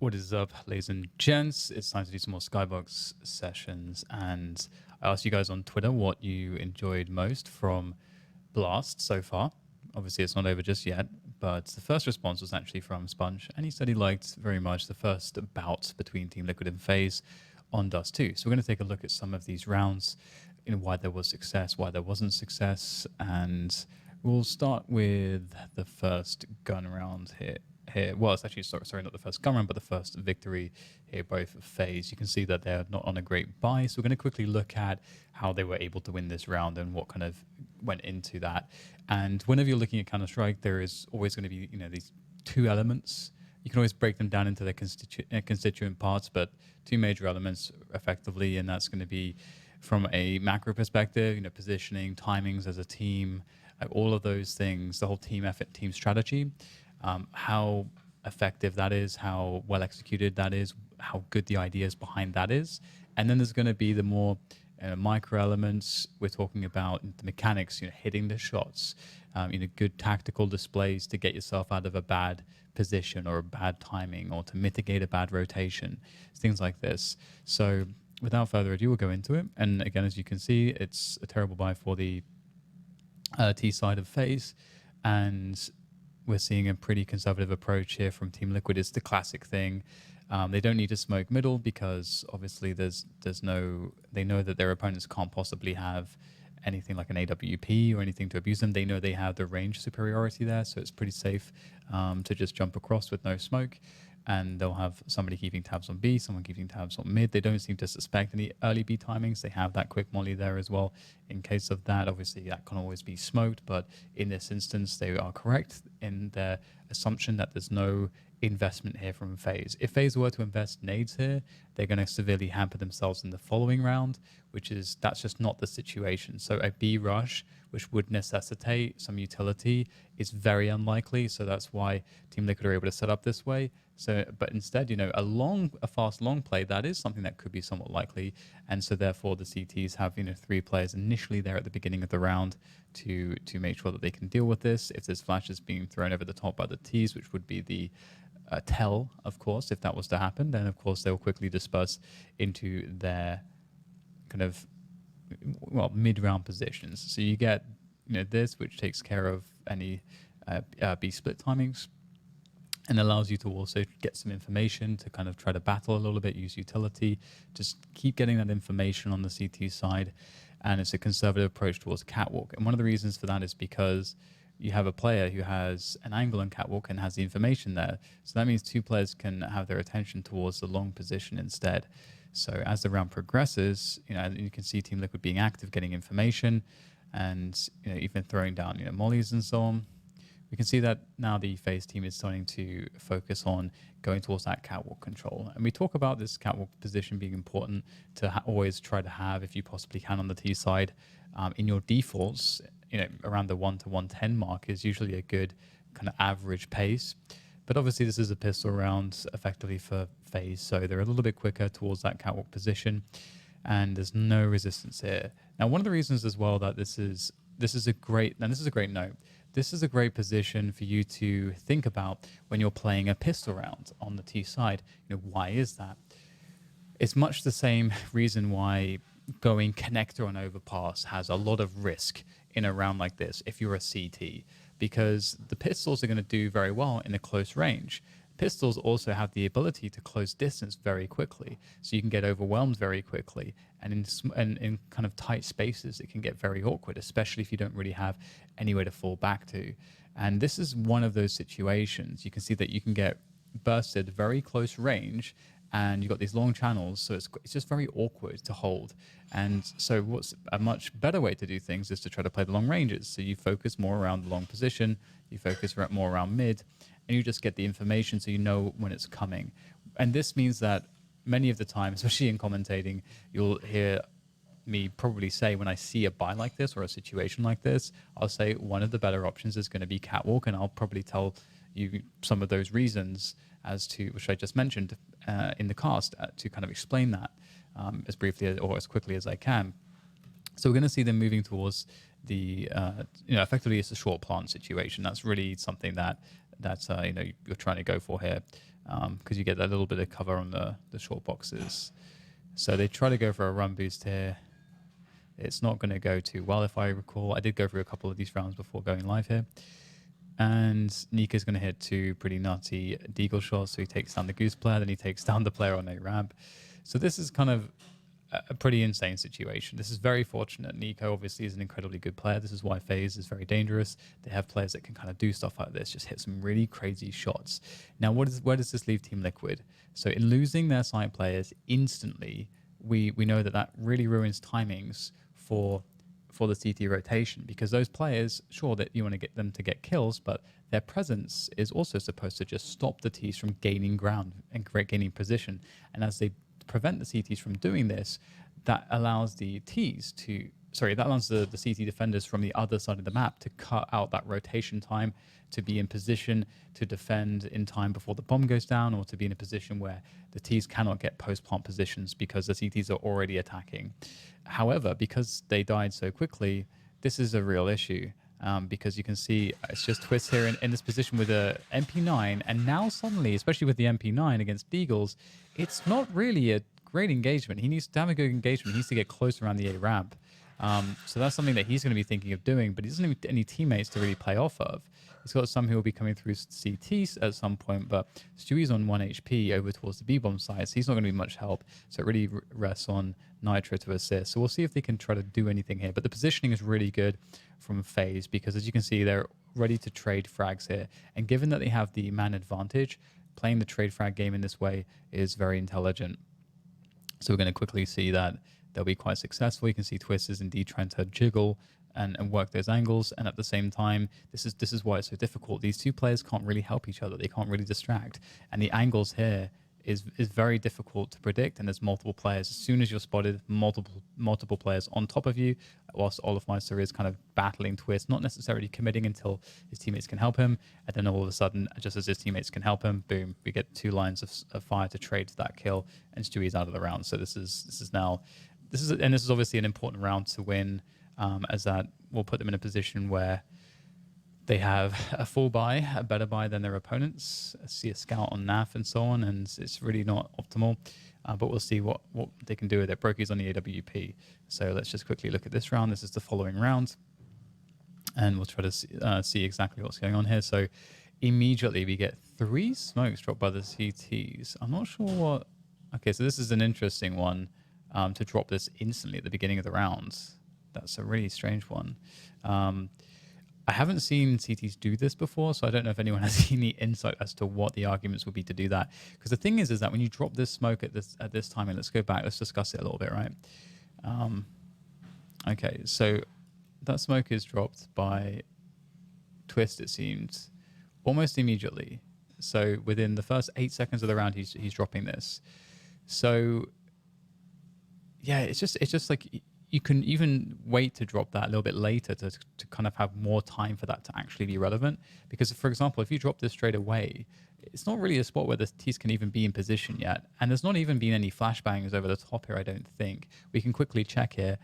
What is up, ladies and gents? It's time to do some more Skybox sessions, and I asked you guys on Twitter what you enjoyed most from Blast so far. Obviously, it's not over just yet, but the first response was actually from Sponge, and he said he liked very much the first bout between Team Liquid and Faze on DUST2. So we're going to take a look at some of these rounds, why there was success, why there wasn't success, and we'll start with the first gun round here. Well, it's actually, sorry, not the first gun round, but the first victory here, both Faze. You can see that they're not on a great buy, so we're going to quickly look at how they were able to win this round and what kind of went into that. And whenever you're looking at Counter-Strike, there is always going to be, these two elements. You can always break them down into their constituent parts, but two major elements effectively, and that's going to be from a macro perspective, positioning, timings as a team, all of those things, the whole team effort, team strategy. How effective that is, how well executed that is, how good the ideas behind that is. And then there's going to be the more micro elements. We're talking about the mechanics, hitting the shots, good tactical displays to get yourself out of a bad position or a bad timing or to mitigate a bad rotation, things like this. So without further ado, we'll go into it. And again, as you can see, it's a terrible buy for the T side of Faze. And we're seeing a pretty conservative approach here from Team Liquid. It's the classic thing. They don't need to smoke middle because obviously they know that their opponents can't possibly have anything like an AWP or anything to abuse them. They know they have the range superiority there, so it's pretty safe to just jump across with no smoke. And they'll have somebody keeping tabs on B, someone keeping tabs on mid. They don't seem to suspect any early B timings. They have that quick molly there as well. In case of that, obviously that can always be smoked, but in this instance, they are correct in their assumption that there's no investment here from Faze. If Faze were to invest nades here, they're going to severely hamper themselves in the following round, that's just not the situation. So a B rush, which would necessitate some utility, is very unlikely. So that's why Team Liquid are able to set up this way. So, but instead, a fast long play, that is something that could be somewhat likely. And so therefore the CTs have, 3 players initially there at the beginning of the round to make sure that they can deal with this. If there's flashes being thrown over the top by the Ts, which would be the tell, of course, if that was to happen, then of course they'll quickly disperse into their kind of, mid-round positions. So you get, this, which takes care of any B split timings, and allows you to also get some information to kind of try to battle a little bit, use utility, just keep getting that information on the CT side. And it's a conservative approach towards catwalk. And one of the reasons for that is because you have a player who has an angle on catwalk and has the information there. So that means 2 players can have their attention towards the long position instead. So as the round progresses, you can see Team Liquid being active, getting information, and even throwing down mollies and so on. We can see that now the Faze team is starting to focus on going towards that catwalk control. And we talk about this catwalk position being important to always try to have, if you possibly can on the T side, in your defaults, around the 1 to 110 mark is usually a good kind of average pace. But obviously this is a pistol round effectively for Faze, so they're a little bit quicker towards that catwalk position, and there's no resistance here. Now, one of the reasons as well that this is a great note. This is a great position for you to think about when you're playing a pistol round on the T side. Why is that? It's much the same reason why going connector on overpass has a lot of risk in a round like this if you're a CT, because the pistols are going to do very well in a close range. Pistols also have the ability to close distance very quickly, so you can get overwhelmed very quickly, and in kind of tight spaces it can get very awkward, especially if you don't really have anywhere to fall back to. And this is one of those situations. You can see that you can get bursted very close range, and you've got these long channels, so it's just very awkward to hold. And so what's a much better way to do things is to try to play the long ranges. So you focus more around the long position, you focus more around mid, and you just get the information so you know when it's coming. And this means that many of the time, especially in commentating, you'll hear me probably say when I see a buy like this or a situation like this, I'll say one of the better options is going to be catwalk, and I'll probably tell you some of those reasons as to which I just mentioned in the cast to kind of explain that as briefly or as quickly as I can. So we're going to see them moving towards the, effectively it's a short plant situation. That's really something that you're trying to go for here. because you get that little bit of cover on the short boxes. So they try to go for a run boost here. It's not going to go too well, if I recall. I did go through a couple of these rounds before going live here. And Nika's going to hit 2 pretty nutty deagle shots. So he takes down the Goose player, then he takes down the player on a ramp. So this is kind of a pretty insane situation. This is very fortunate. Nico obviously is an incredibly good player. This is why Faze is very dangerous. They have players that can kind of do stuff like this, just hit some really crazy shots. Now, where does this leave Team Liquid? So in losing their side players instantly, we know that really ruins timings for the CT rotation, because those players, sure that you want to get them to get kills, but their presence is also supposed to just stop the Ts from gaining ground and gaining position. And as they prevent the CTs from doing this, that allows the CT defenders from the other side of the map to cut out that rotation time, to be in position to defend in time before the bomb goes down, or to be in a position where the Ts cannot get post-plant positions because the CTs are already attacking. However, because they died so quickly, this is a real issue. Because you can see it's just Twist here in this position with a MP9, and now suddenly, especially with the MP9 against Deagles, it's not really a great engagement. He needs to have a good engagement. He needs to get close around the A ramp. So that's something that he's going to be thinking of doing, but he doesn't have any teammates to really play off of. He's got some who will be coming through CT at some point, but Stewie's on 1 HP over towards the B-bomb side, so he's not going to be much help. So it really rests on Nitro to assist. So we'll see if they can try to do anything here. But the positioning is really good from Faze, because as you can see, they're ready to trade frags here. And given that they have the man advantage, playing the trade frag game in this way is very intelligent. So we're going to quickly see that they'll be quite successful. You can see Twist is indeed trying to jiggle and work those angles, and at the same time, this is why it's so difficult. These two players can't really help each other. They can't really distract, and the angles here is very difficult to predict. And there's multiple players. As soon as you're spotted, multiple players on top of you, whilst Olafmeister is kind of battling Twist, not necessarily committing until his teammates can help him, and then all of a sudden, just as his teammates can help him, boom, we get 2 lines of fire to trade that kill, and Stewie's out of the round. So this is obviously an important round to win, as that will put them in a position where they have a full buy, a better buy than their opponents. I see a scout on NAF and so on, and it's really not optimal. But we'll see what they can do with it. Brokey's on the AWP. So let's just quickly look at this round. This is the following round, and we'll try to see exactly what's going on here. So immediately we get 3 smokes dropped by the CTs. I'm not sure what... Okay, so this is an interesting one, to drop this instantly at the beginning of the round. That's a really strange one. I haven't seen CTs do this before, so I don't know if anyone has any insight as to what the arguments would be to do that. Because the thing is that when you drop this smoke at this time, and let's go back, let's discuss it a little bit, right? Okay, so that smoke is dropped by Twist, it seems, almost immediately. So within the first 8 seconds of the round, he's dropping this. So yeah, it's just like, you can even wait to drop that a little bit later to kind of have more time for that to actually be relevant. Because, for example, if you drop this straight away, it's not really a spot where the Ts can even be in position yet. And there's not even been any flashbangs over the top here, I don't think. We can quickly check here,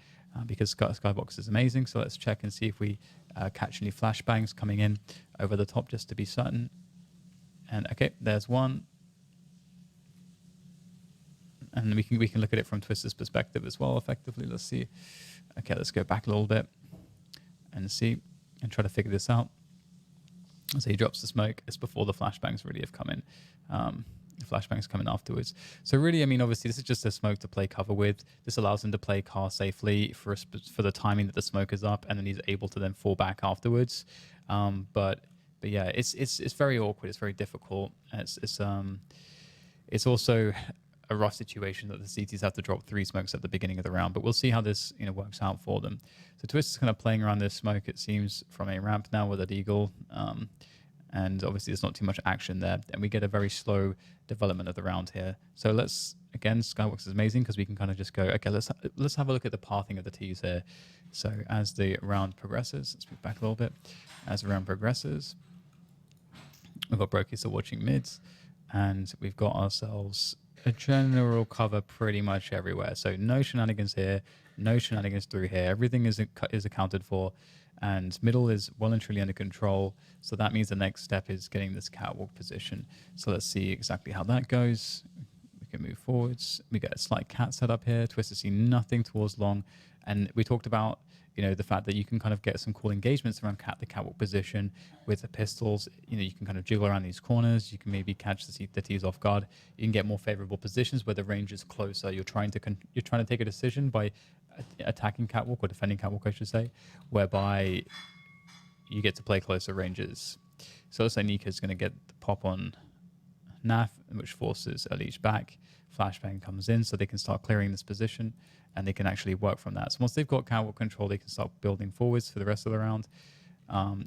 because Skybox is amazing. So let's check and see if we catch any flashbangs coming in over the top, just to be certain. And okay, there's one. And we can look at it from Twist's perspective as well, effectively. Let's see. Okay, let's go back a little bit and see and try to figure this out. So he drops the smoke. It's before the flashbangs really have come in. The flashbangs come in afterwards. So really, I mean, obviously, this is just a smoke to play cover with. This allows him to play car safely for the timing that the smoke is up, and then he's able to then fall back afterwards. But yeah, it's very awkward. It's very difficult. It's also a rough situation that the CTs have to drop 3 smokes at the beginning of the round, but we'll see how this works out for them. So Twist is kind of playing around this smoke, it seems, from a ramp now with a deagle, and obviously there's not too much action there, and we get a very slow development of the round here. So let's, again, Skybox is amazing because we can kind of just go, okay, let's have a look at the pathing of the Ts here. So as the round progresses, let's move back a little bit. As the round progresses, we've got Brokey still watching mids, and we've got ourselves a general cover pretty much everywhere. So no shenanigans here, no shenanigans through here. Everything is accounted for. and middle is well and truly under control. So that means the next step is getting this catwalk position. So let's see exactly how that goes. We can move forwards. We get a slight cat set up here. Twister see nothing towards long. And we talked about, the fact that you can kind of get some cool engagements around the catwalk position with the pistols. You can kind of jiggle around these corners. You can maybe catch the T's off guard. You can get more favorable positions where the range is closer. You're trying to take a decision by attacking catwalk, or defending catwalk, I should say, whereby you get to play closer ranges. So let's say Nika's going to get the pop on NAF, which forces Elite back. Flashbang comes in, so they can start clearing this position, and they can actually work from that. So once they've got catwalk control, they can start building forwards for the rest of the round.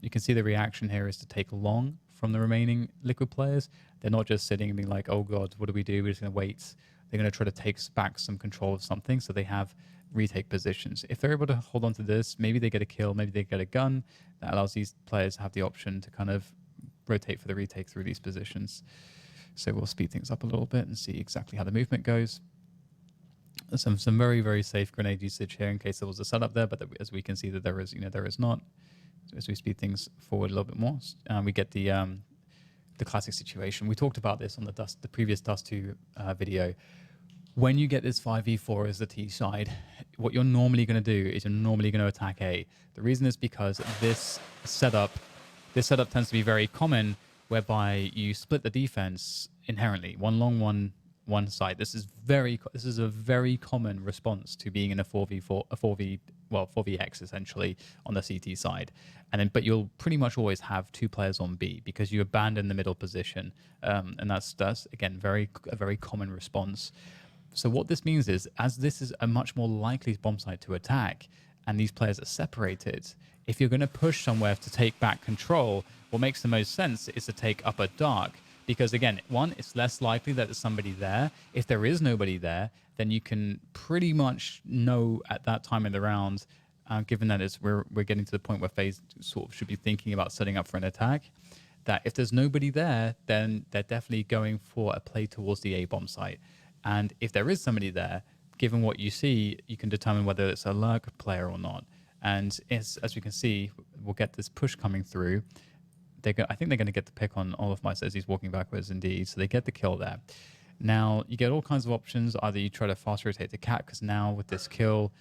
You can see the reaction here is to take long from the remaining Liquid players. They're not just sitting and being like, oh God, what do we do? We're just going to wait. They're going to try to take back some control of something, so they have retake positions. If they're able to hold on to this, maybe they get a kill, maybe they get a gun. That allows these players to have the option to kind of rotate for the retake through these positions. So we'll speed things up a little bit and see exactly how the movement goes. Some very, very safe grenade usage here in case there was a setup there, but as we can see that there is not. So as we speed things forward a little bit more, we get the classic situation. We talked about this on the previous DUST2 video. When you get this 5v4 as the T side, what you're normally going to do is you're normally going to attack A. The reason is because this setup tends to be very common, whereby you split the defense inherently, one long, one side. This is a very common response to being in a 4vx essentially on the CT side. But you'll pretty much always have two players on B because you abandon the middle position, and that's again a very common response. So what this means is, as this is a much more likely bomb site to attack, and these players are separated, if you're going to push somewhere to take back control, what makes the most sense is to take upper dark. Because again, one, it's less likely that there's somebody there. If there is nobody there, then you can pretty much know at that time in the round, given that we're getting to the point where Faze sort of should be thinking about setting up for an attack, that if there's nobody there, then they're definitely going for a play towards the A bomb site. And if there is somebody there, given what you see, you can determine whether it's a lurk player or not. And as we can see, we'll get this push coming through. I think they're going to get the pick on Olafmeister as he's walking backwards indeed. So they get the kill there. Now, you get all kinds of options. Either you try to fast rotate the cat, because now with this kill,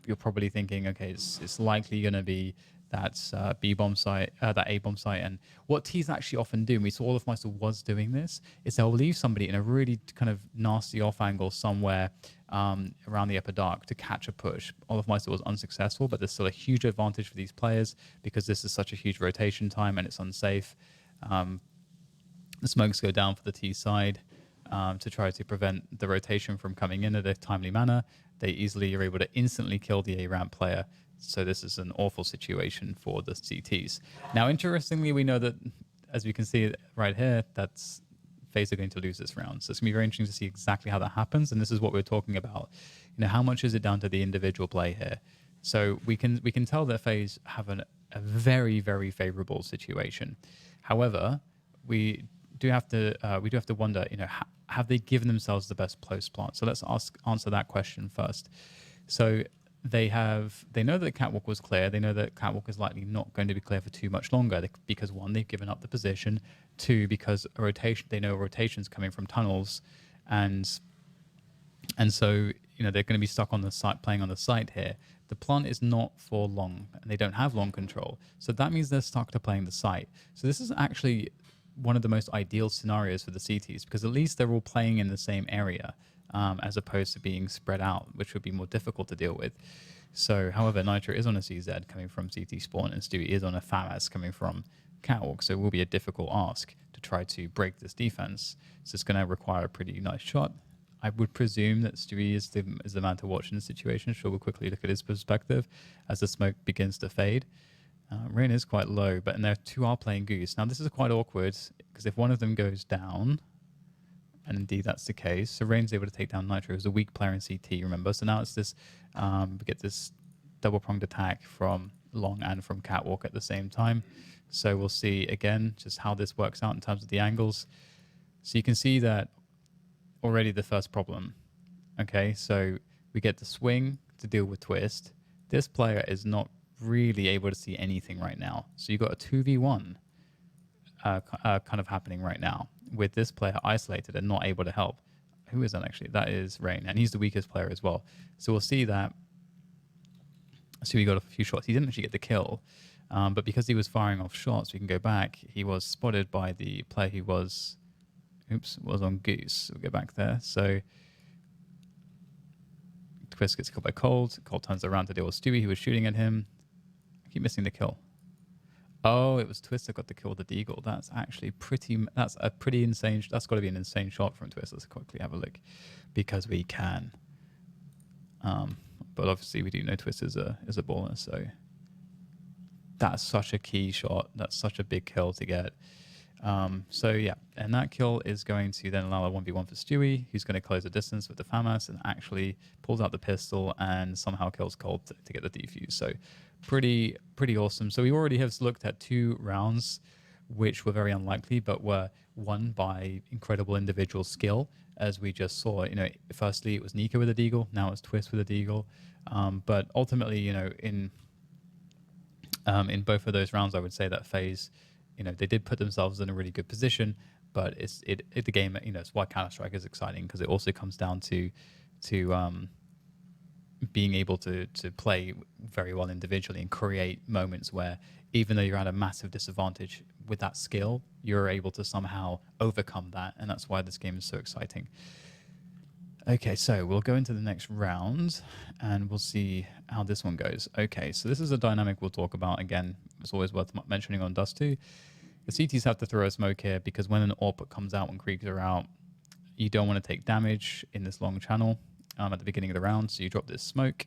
you're probably thinking, okay, it's likely going to be that B bomb site, that A bomb site. And what T's actually often do, and we saw Olafmeister was doing this, is they'll leave somebody in a really kind of nasty off angle somewhere around the upper dark to catch a push. Olafmeister was unsuccessful, but there's still a huge advantage for these players because this is such a huge rotation time and it's unsafe. The smokes go down for the T side to try to prevent the rotation from coming in at a timely manner. They easily are able to instantly kill the A ramp player. So this is an awful situation for the CTs. Now, interestingly, we know that, as we can see right here, that's Faze are going to lose this round. So it's going to be very interesting to see exactly how that happens. And this is what we're talking about. How much is it down to the individual play here? So we can tell that Faze have a very, very favorable situation. However, we do have to wonder, have they given themselves the best post plant? So let's answer that question first. So they know that Catwalk was clear. They know that Catwalk is likely not going to be clear for too much longer because one, they've given up the position. Two, because they know rotation's coming from tunnels, and so they're going to be stuck on the site, playing on the site here. The plant is not for long, and they don't have long control. So that means they're stuck to playing the site. So this is actually one of the most ideal scenarios for the CTs, because at least they're all playing in the same area, as opposed to being spread out, which would be more difficult to deal with. So, however, Nitro is on a CZ coming from CT spawn, and Stewie is on a FAMAS coming from Catwalk, so it will be a difficult ask to try to break this defense. So it's going to require a pretty nice shot. I would presume that Stewie is the man to watch in this situation. Sure, we'll quickly look at his perspective as the smoke begins to fade. Rain is quite low, but and their two are playing Goose. Now, this is quite awkward, because if one of them goes down, and indeed that's the case, so Rain's able to take down Nitro, who's a weak player in CT, remember? So now it's this, we get this double-pronged attack from Long and from Catwalk at the same time. So we'll see, again, just how this works out in terms of the angles. So you can see that already the first problem. Okay, so we get the swing to deal with Twist. This player is not really able to see anything right now. So you've got a 2v1 kind of happening right now with this player isolated and not able to help. Who is that actually? That is Rain, and he's the weakest player as well. So we'll see that. So he got a few shots. He didn't actually get the kill, but because he was firing off shots, we can go back. He was spotted by the player who was, was on Goose. We'll go back there. So Twist gets killed by Cold. Cold turns around to deal with Stewie, who was shooting at him. I keep missing the kill. Oh, it was Twist that got the kill with the Deagle. That's actually that's a pretty insane, that's got to be an insane shot from Twist. Let's quickly have a look, because we can. But obviously we do know Twist is a baller, so that's such a key shot. That's such a big kill to get. So yeah, and that kill is going to then allow a 1v1 for Stewie, who's going to close the distance with the FAMAS and actually pulls out the pistol and somehow kills Cold to get the defuse. So pretty awesome. So we already have looked at 2 rounds which were very unlikely but were won by incredible individual skill, as we just saw. You know, firstly it was Nika with a Deagle, now it's Twist with a Deagle, but ultimately, you know, in both of those rounds I would say that Faze, you know, they did put themselves in a really good position, but the game, you know, it's why Counter-Strike is exciting, because it also comes down to being able to play very well individually and create moments where even though you're at a massive disadvantage with that skill, you're able to somehow overcome that, and that's why this game is so exciting. Okay, so we'll go into the next round and we'll see how this one goes. Okay, so this is a dynamic we'll talk about again. It's always worth mentioning on DUST2. The CTs have to throw a smoke here because when an AWP comes out, when Kriegs are out, you don't want to take damage in this long channel at the beginning of the round, so you drop this smoke.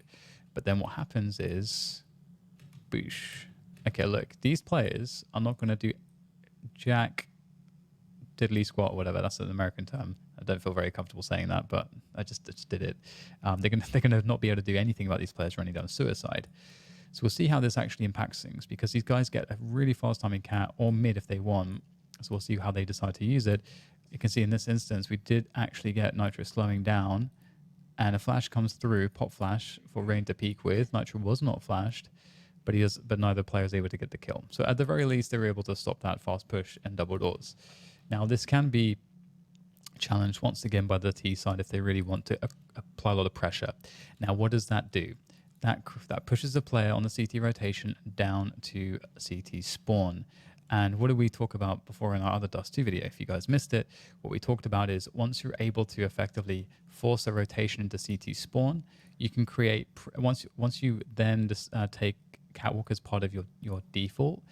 But then what happens is, boosh. Okay, look, these players are not going to do jack diddly squat, whatever. That's an American term. I don't feel very comfortable saying that, but I just did it. They're gonna not be able to do anything about these players running down suicide. So we'll see how this actually impacts things, because these guys get a really fast timing cat or mid if they want. So we'll see how they decide to use it. You can see in this instance, we did actually get Nitro slowing down, and a flash comes through, pop flash for Rain to peek with. Nitro was not flashed, but neither player is able to get the kill. So at the very least, they were able to stop that fast push and double doors. Now this can be challenged once again by the T side if they really want to apply a lot of pressure. Now what does that do? That pushes the player on the CT rotation down to CT spawn. And what did we talk about before in our other DUST2 video? If you guys missed it, what we talked about is once you're able to effectively force a rotation into CT spawn, you can create, once you then take Catwalk as part of your default,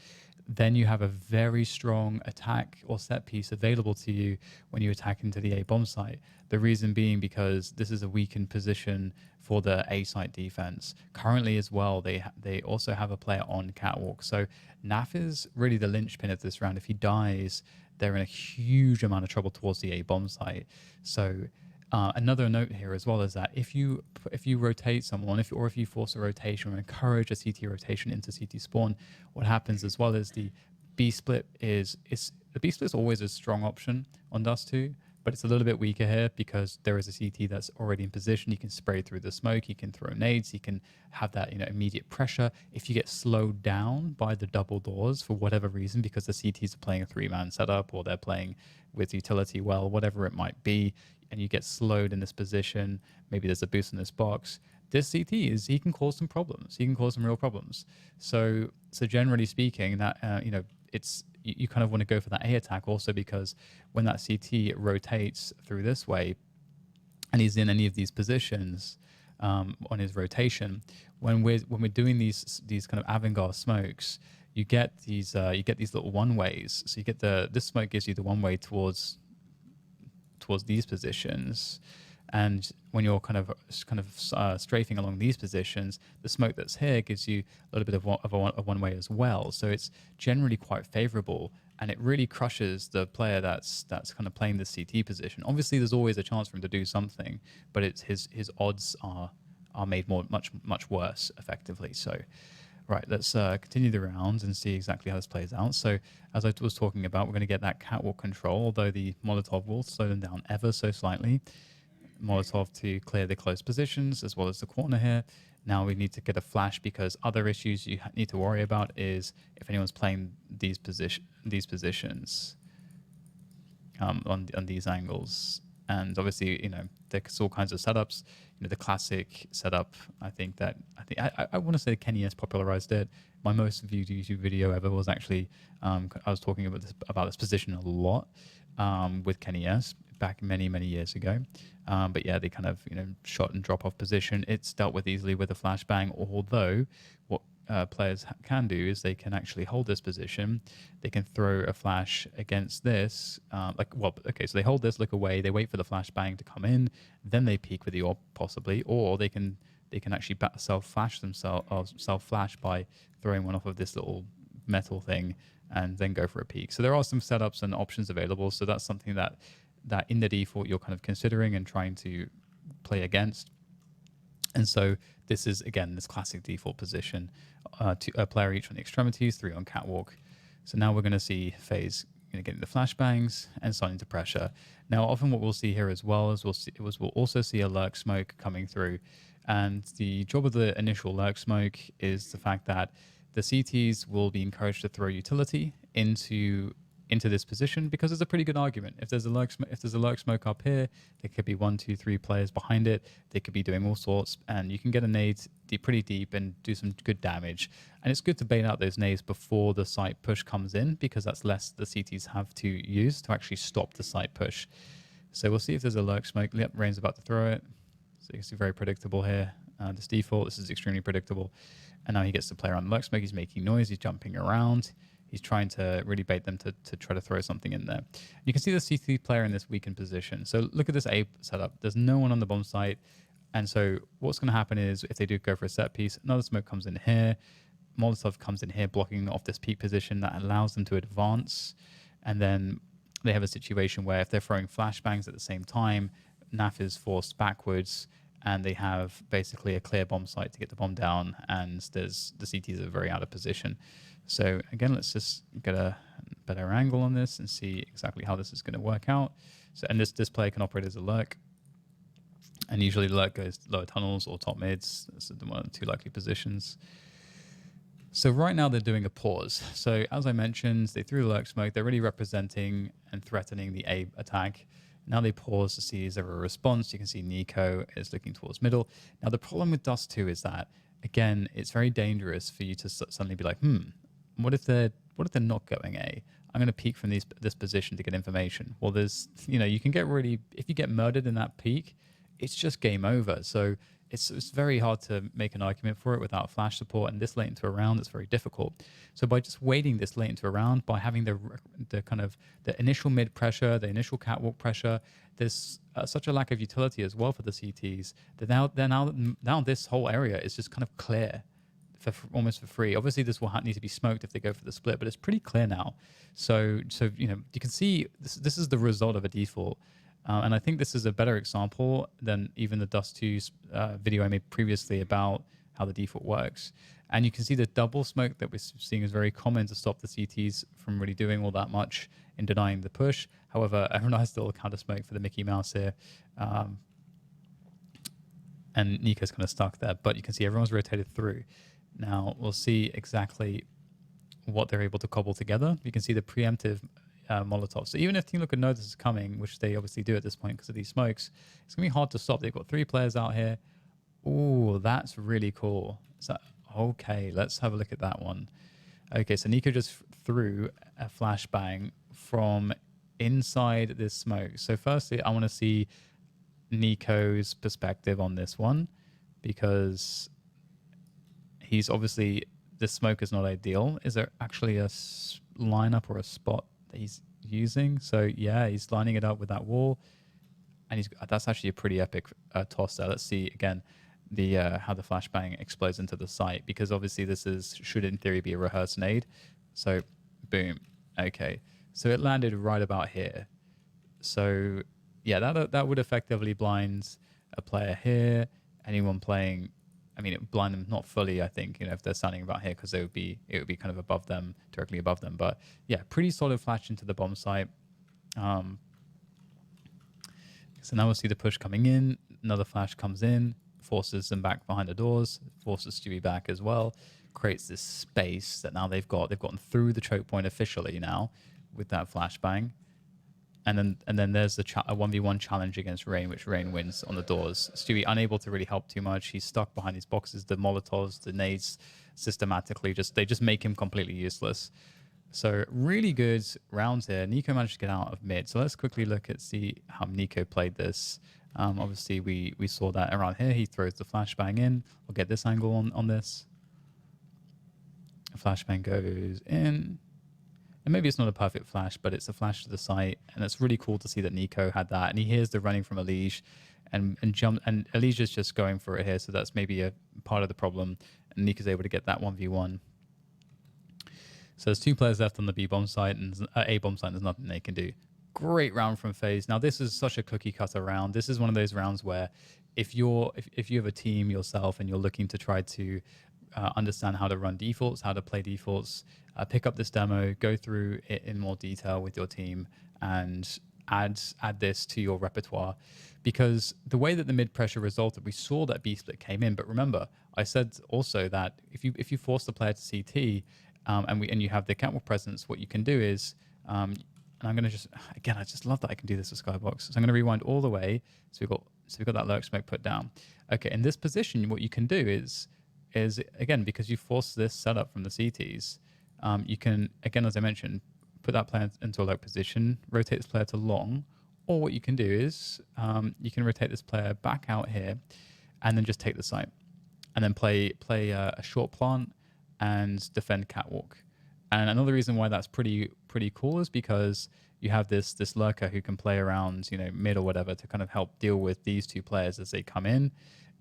then you have a very strong attack or set piece available to you when you attack into the A bomb site. The reason being because this is a weakened position for the A site defense. Currently as well, they also have a player on Catwalk. So Naf is really the linchpin of this round. If he dies, they're in a huge amount of trouble towards the A bomb site. So another note here as well is that if you rotate someone, if you force a rotation or encourage a CT rotation into CT spawn, what happens as well is the B split is the B split is always a strong option on DUST2, but it's a little bit weaker here because there is a CT that's already in position. You can spray through the smoke, you can throw nades, you can have that immediate pressure. If you get slowed down by the double doors for whatever reason, because the CTs are playing a 3-man setup or they're playing with utility well, whatever it might be, and you get slowed in this position, maybe there's a boost in this box, this CT he can cause some problems. He can cause some real problems. So generally speaking, that you kind of want to go for that A attack also, because when that CT rotates through this way and he's in any of these positions on his rotation, when we're doing these kind of avant-garde smokes, you get these little one ways. So you get this smoke gives you the one way towards these positions, and when you're kind of strafing along these positions, the smoke that's here gives you a little bit of a one way as well. So it's generally quite favorable, and it really crushes the player that's kind of playing the CT position. Obviously, there's always a chance for him to do something, but it's his odds are made much worse effectively. So. Right, let's continue the rounds and see exactly how this plays out. So as I was talking about, we're going to get that catwalk control, although the Molotov will slow them down ever so slightly. Molotov to clear the close positions as well as the corner here. Now we need to get a flash because other issues you need to worry about is if anyone's playing these positions on these angles. And obviously, you know, there's all kinds of setups. You know, the classic setup. I want to say Kenny has popularized it. My most viewed YouTube video ever was actually I was talking about this position a lot with Kenny S back many years ago. But yeah, they kind of, you know, shot and drop off position. It's dealt with easily with a flashbang. Although what players can do is they can actually hold this position. They can throw a flash against this. So they hold this, look away. They wait for the flashbang to come in. Then they peek with the AWP possibly, or they can actually self-flash themselves or self-flash by throwing one off of this little metal thing and then go for a peek. So there are some setups and options available. So that's something that in the default you're kind of considering and trying to play against. And so this is, again, this classic default position, a player each on the extremities, 3 on catwalk. So now we're going to see Faze getting the flashbangs and starting to pressure. Now, often what we'll see here as well is we'll also see a lurk smoke coming through. And the job of the initial lurk smoke is the fact that the CTs will be encouraged to throw utility into this position because it's a pretty good argument. If there's a lurk smoke up here, there could be 1, 2, 3 players behind it. They could be doing all sorts, and you can get a nade pretty deep and do some good damage. And it's good to bait out those nades before the site push comes in because that's less the CTs have to use to actually stop the site push. So we'll see if there's a lurk smoke. Yep, Rain's about to throw it. So you can see very predictable here. This default, this is extremely predictable. And now he gets to play around the lurk smoke. He's making noise. He's jumping around. He's trying to really bait them to try to throw something in there. You can see the CT player in this weakened position. So look at this A setup. There's no one on the bomb site. And so what's going to happen is if they do go for a set piece, another smoke comes in here. Molotov comes in here, blocking off this peak position that allows them to advance. And then they have a situation where if they're throwing flashbangs at the same time, NAF is forced backwards and they have basically a clear bomb site to get the bomb down, and the CTs are very out of position. So again, let's just get a better angle on this and see exactly how this is going to work out. So, and this player can operate as a lurk, and usually the lurk goes lower tunnels or top mids. That's one of the 2 likely positions. So right now they're doing a pause. So as I mentioned, they threw the lurk smoke. They're really representing and threatening the A attack. Now they pause to see is there a response. You can see Nico is looking towards middle. Now the problem with DUST2 is that, again, it's very dangerous for you to suddenly be like, what if they're not going A? I'm going to peek from this position to get information. Well, you can get if you get murdered in that peek, it's just game over. So it's very hard to make an argument for it without flash support, and this late into a round, it's very difficult. So by just waiting this late into a round, by having the kind of the initial mid pressure, the initial catwalk pressure, there's such a lack of utility as well for the CTs that now this whole area is just kind of clear almost for free. Obviously, this will need to be smoked if they go for the split, but it's pretty clear now. So you can see this is the result of a default. And I think this is a better example than even the DUST2 video I made previously about how the default works. And you can see the double smoke that we're seeing is very common to stop the CTs from really doing all that much in denying the push. However, a nice little counter smoke for the Mickey Mouse here. And Nico's kind of stuck there, but you can see everyone's rotated through. Now we'll see exactly what they're able to cobble together. You can see the preemptive Molotov. So even if Team Liquid know this is coming, which they obviously do at this point because of these smokes, it's going to be hard to stop. They've got 3 players out here. Ooh, that's really cool. So, okay, let's have a look at that one. Okay, so Nico just threw a flashbang from inside this smoke. So firstly, I want to see Nico's perspective on this one because he's obviously, the smoke is not ideal. Is there actually a lineup or a spot that he's using? So yeah, he's lining it up with that wall, and that's actually a pretty epic toss there. Let's see again the how the flashbang explodes into the site, because obviously this should in theory be a rehearsed nade. So boom. Okay, so it landed right about here. So yeah, that would effectively blind a player here. Anyone playing, I mean, it blind them not fully, I think, if they're standing about here, because it would be kind of above them, directly above them. But yeah, pretty solid flash into the bomb site. So now we'll see the push coming in. Another flash comes in, forces them back behind the doors, forces Stewie back as well, creates this space that now they've gotten through the choke point officially now with that flashbang. And then there's a 1v1 challenge against Rain, which Rain wins on the doors. Stewie unable to really help too much. He's stuck behind these boxes, the Molotovs, the nades, systematically they just make him completely useless. So really good rounds here. Nico managed to get out of mid. So let's quickly see how Nico played this. Obviously, we saw that around here. He throws the flashbang in. We'll get this angle on this. Flashbang goes in. And maybe it's not a perfect flash, but it's a flash to the site. And it's really cool to see that Nico had that. And he hears the running from Elige and Elige is just going for it here. So that's maybe a part of the problem. And Nico's able to get that 1v1. So there's 2 players left on the B bomb site and A bomb site. There's nothing they can do. Great round from Faze. Now this is such a cookie cutter round. This is one of those rounds where if you have a team yourself and you're looking to try to understand how to run defaults, how to play defaults, pick up this demo, go through it in more detail with your team, and add this to your repertoire. Because the way that the mid pressure resulted, we saw that B split came in. But remember, I said also that if you force the player to CT, and you have the catwalk presence, what you can do is, and I'm going to just, again, I just love that I can do this with Skybox. So I'm going to rewind all the way. So we've got that lurk smoke put down. Okay, in this position, what you can do is again, because you force this setup from the CTs, you can, again, as I mentioned, put that player into a lurk position, rotate this player to long, or what you can do is you can rotate this player back out here and then just take the site and then play a short plant and defend catwalk. And another reason why that's pretty cool is because you have this lurker who can play around, mid or whatever, to kind of help deal with these 2 players as they come in,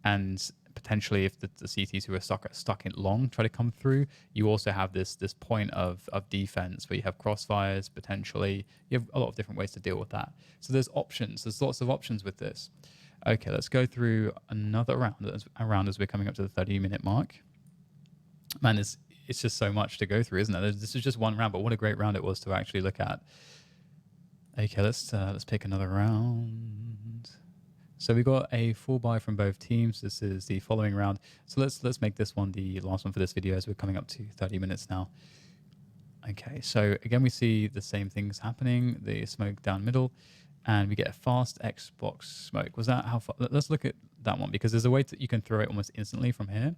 and potentially if the CTs who are stuck in long try to come through, you also have this point of defense where you have crossfires potentially. You have a lot of different ways to deal with that. So there's options. There's lots of options with this. Okay, let's go through another round as we're coming up to the 30-minute mark. Man, it's just so much to go through, isn't it? This is just one round, but what a great round it was to actually look at. Okay, let's pick another round. So we got a full buy from both teams. This is the following round. So let's make this one the last one for this video as we're coming up to 30 minutes now. Okay, so again we see the same things happening. The smoke down middle, and we get a fast Xbox smoke. Was that how far? Let's look at that one, because there's a way that you can throw it almost instantly from here.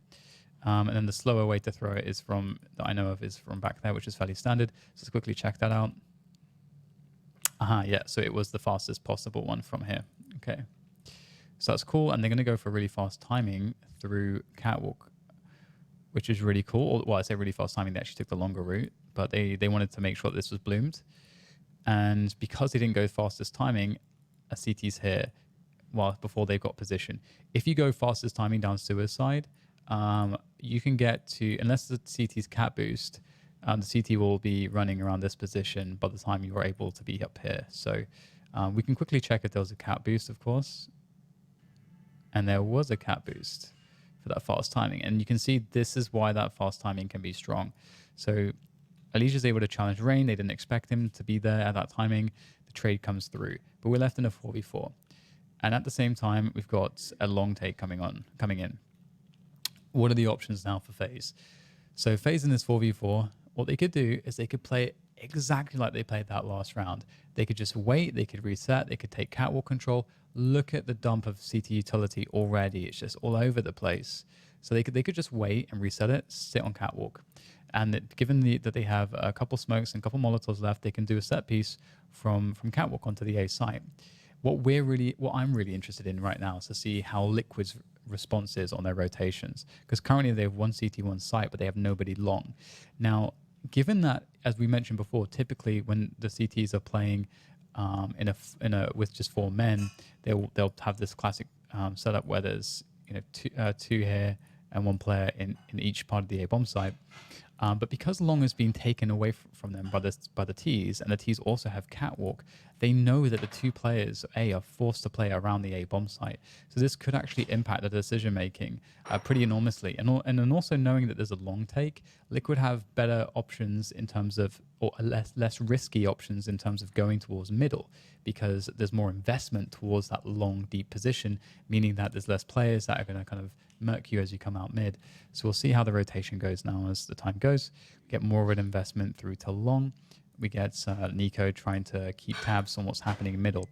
And then the slower way to throw it is that I know of is from back there, which is fairly standard. So let's quickly check that out. Yeah, so it was the fastest possible one from here. Okay, so that's cool. And they're going to go for really fast timing through catwalk, which is really cool. Well, I say really fast timing, they actually took the longer route, but they wanted to make sure that this was bloomed. And because they didn't go fastest timing, a CT's here before they've got position. If you go fastest timing down suicide, you can get to, unless the CT's cat boost, the CT will be running around this position by the time you're able to be up here. So we can quickly check if there was a cat boost, of course. And there was a cat boost for that fast timing. And you can see this is why that fast timing can be strong. So Elige is able to challenge Rain. They didn't expect him to be there at that timing. The trade comes through. But we're left in a 4v4. And at the same time, we've got a long take coming in. What are the options now for Faze? So Faze in this 4v4, what they could do is they could play it exactly like they played that last round. They could just wait, they could reset, they could take catwalk control. Look at the dump of CT utility already. It's just all over the place. So they could just wait and reset it, sit on catwalk. And given that they have a couple smokes and a couple Molotovs left, they can do a set piece from catwalk onto the A site. What I'm really interested in right now is to see how Liquid's response is on their rotations, because currently they have one CT, one site, but they have nobody long. Now, given that, as we mentioned before, typically when the CTs are playing with just 4 men, they'll have this classic setup where there's two here and 1 player in each part of the A bomb site. But because long has been taken away from them by the Ts, and the Ts also have catwalk, they know that the 2 players A are forced to play around the A bomb site. So this could actually impact the decision making pretty enormously. And then also knowing that there's a long take, Liquid have better options in terms of or less risky options in terms of going towards middle, because there's more investment towards that long, deep position, meaning that there's less players that are going to kind of murk you as you come out mid. So we'll see how the rotation goes now as the time goes. We get more of an investment through to long. We get Nico trying to keep tabs on what's happening in middle,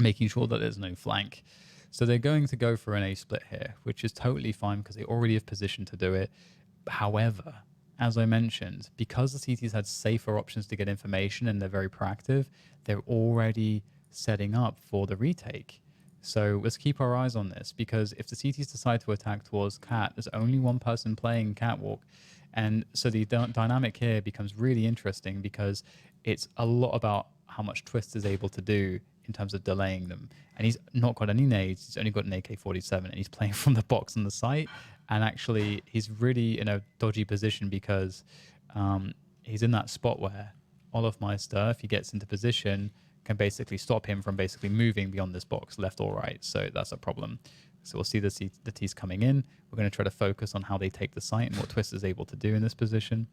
making sure that there's no flank. So they're going to go for an A split here, which is totally fine because they already have position to do it. However, as I mentioned, because the CTs had safer options to get information and they're very proactive, they're already setting up for the retake. So let's keep our eyes on this, because if the CTs decide to attack towards cat, there's only one person playing catwalk. And so the dynamic here becomes really interesting, because it's a lot about how much Twist is able to do in terms of delaying them. And he's not got any nades, he's only got an AK-47, and he's playing from the box on the site. And actually, he's really in a dodgy position, because he's in that spot where Olofmeister, if he gets into position, can basically stop him from basically moving beyond this box, left or right. So that's a problem. So we'll see the T's coming in. We're going to try to focus on how they take the site and what Twist is able to do in this position.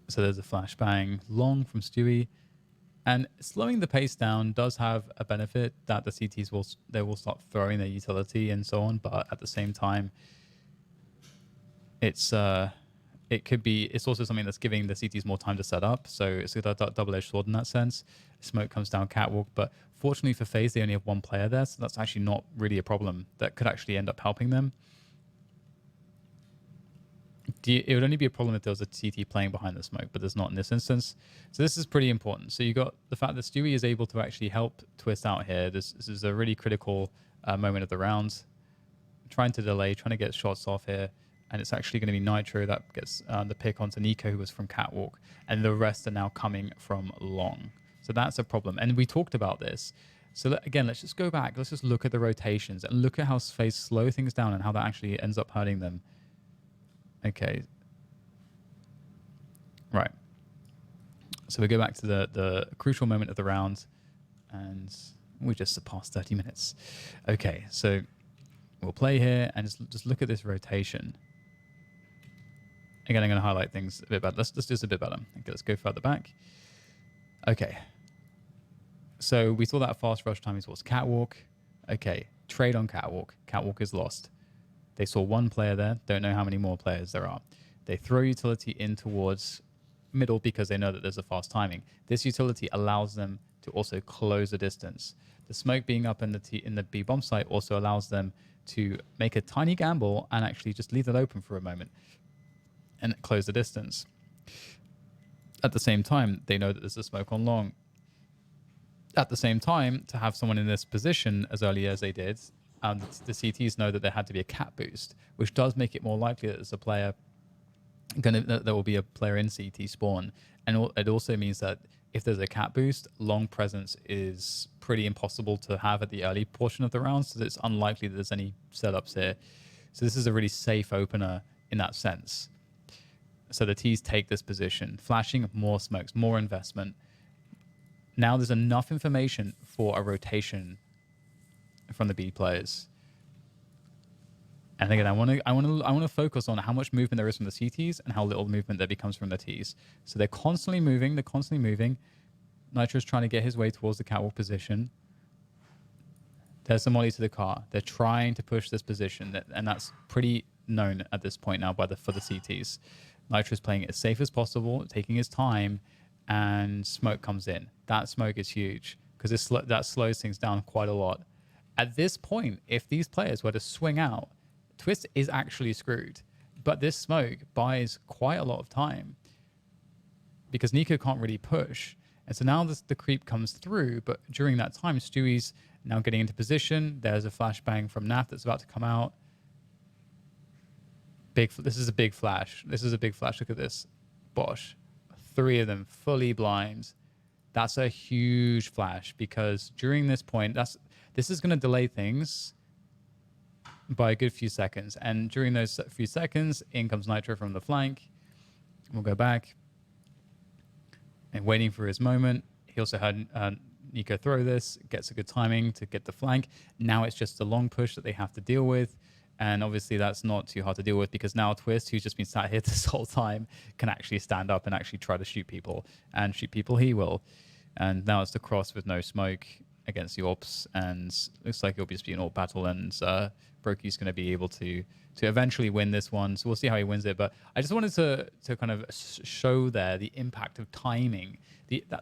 So there's a flashbang long from Stewie. And slowing the pace down does have a benefit, that the CTs will start throwing their utility and so on. But at the same time, it's also something that's giving the CTs more time to set up. So it's a double-edged sword in that sense. Smoke comes down catwalk, but fortunately for FaZe, they only have one player there, so that's actually not really a problem. That could actually end up helping them. It would only be a problem if there was a CT playing behind the smoke, but there's not in this instance. So this is pretty important. So you got the fact that Stewie is able to actually help Twist out here. This is a really critical moment of the round. Trying to delay, trying to get shots off here. And it's actually going to be Nitro that gets the pick onto Nico, who was from catwalk. And the rest are now coming from long. So that's a problem. And we talked about this. So again, let's just go back. Let's just look at the rotations and look at how FaZe slow things down and how that actually ends up hurting them. Okay. Right. So we go back to the crucial moment of the round, and we just surpassed 30 minutes. Okay, so we'll play here and just look at this rotation. Again, I'm going to highlight things a bit better. Let's do this a bit better. Okay, let's go further back. Okay. So we saw that fast rush timing towards catwalk. Okay, trade on catwalk. Catwalk is lost. They saw one player there, don't know how many more players there are. They throw utility in towards middle because they know that there's a fast timing. This utility allows them to also close the distance. The smoke being up in the B bomb site also allows them to make a tiny gamble and actually just leave it open for a moment and close the distance. At the same time, they know that there's a smoke on long. At the same time, to have someone in this position as early as they did, the CTs know that there had to be a cat boost, which does make it more likely that there's a player there will be a player in CT spawn. And it also means that if there's a cat boost, long presence is pretty impossible to have at the early portion of the round, so it's unlikely that there's any setups here. So this is a really safe opener in that sense. So the T's take this position, flashing more smokes, more investment. Now there's enough information for a rotation from the B players. And again, I want to focus on how much movement there is from the CTs and how little movement there becomes from the Ts. So they're constantly moving. Nitro's trying to get his way towards the catwalk position. There's the molly to the car. They're trying to push this position, and that's pretty known at this point now for the CTs. Nitro's playing it as safe as possible, taking his time, and smoke comes in. That smoke is huge because that slows things down quite a lot. At this point, if these players were to swing out, Twist is actually screwed. But this smoke buys quite a lot of time because Nico can't really push. And so now the creep comes through, but during that time, Stewie's now getting into position. There's a flashbang from Naf that's about to come out. This is a big flash. Look at this. Bosh. 3 of them fully blind. That's a huge flash because during this point, this is going to delay things by a good few seconds. And during those few seconds, in comes Nitro from the flank. We'll go back. And waiting for his moment. He also had Nico throw this, gets a good timing to get the flank. Now it's just a long push that they have to deal with. And obviously that's not too hard to deal with because now Twist, who's just been sat here this whole time, can actually stand up and actually try to shoot people. And shoot people he will. And now it's the cross with no smoke against the Orps. And looks like it'll just be an Orp battle. And Broky's going to be able to eventually win this one. So we'll see how he wins it. But I just wanted to kind of show there the impact of timing,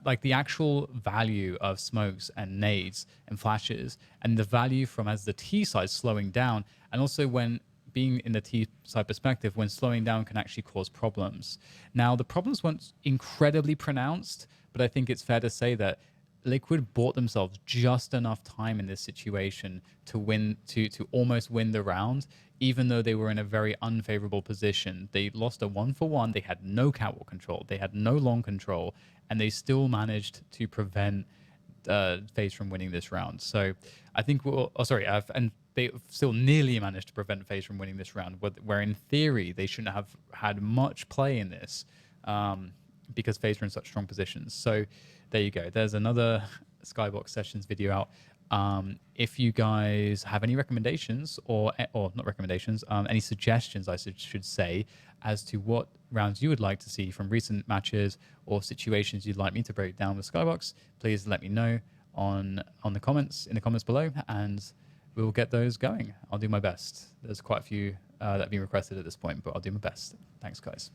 like the actual value of smokes and nades and flashes, and the value from as the T side slowing down, and also when being in the T side perspective, when slowing down can actually cause problems. Now the problems weren't incredibly pronounced, but I think it's fair to say that Liquid bought themselves just enough time in this situation to win, to almost win the round, even though they were in a very unfavorable position. They lost a 1-for-1. They had no catwalk control. They had no long control, and they still managed to prevent FaZe from winning this round. So I think and they still nearly managed to prevent FaZe from winning this round, where in theory they shouldn't have had much play in this, because FaZe were in such strong positions. So there you go. There's another Skybox Sessions video out. If you guys have any recommendations or not recommendations, any suggestions, I should say, as to what rounds you would like to see from recent matches or situations you'd like me to break down with Skybox, please let me know in the comments below, and we'll get those going. I'll do my best. There's quite a few that have been requested at this point, but I'll do my best. Thanks, guys.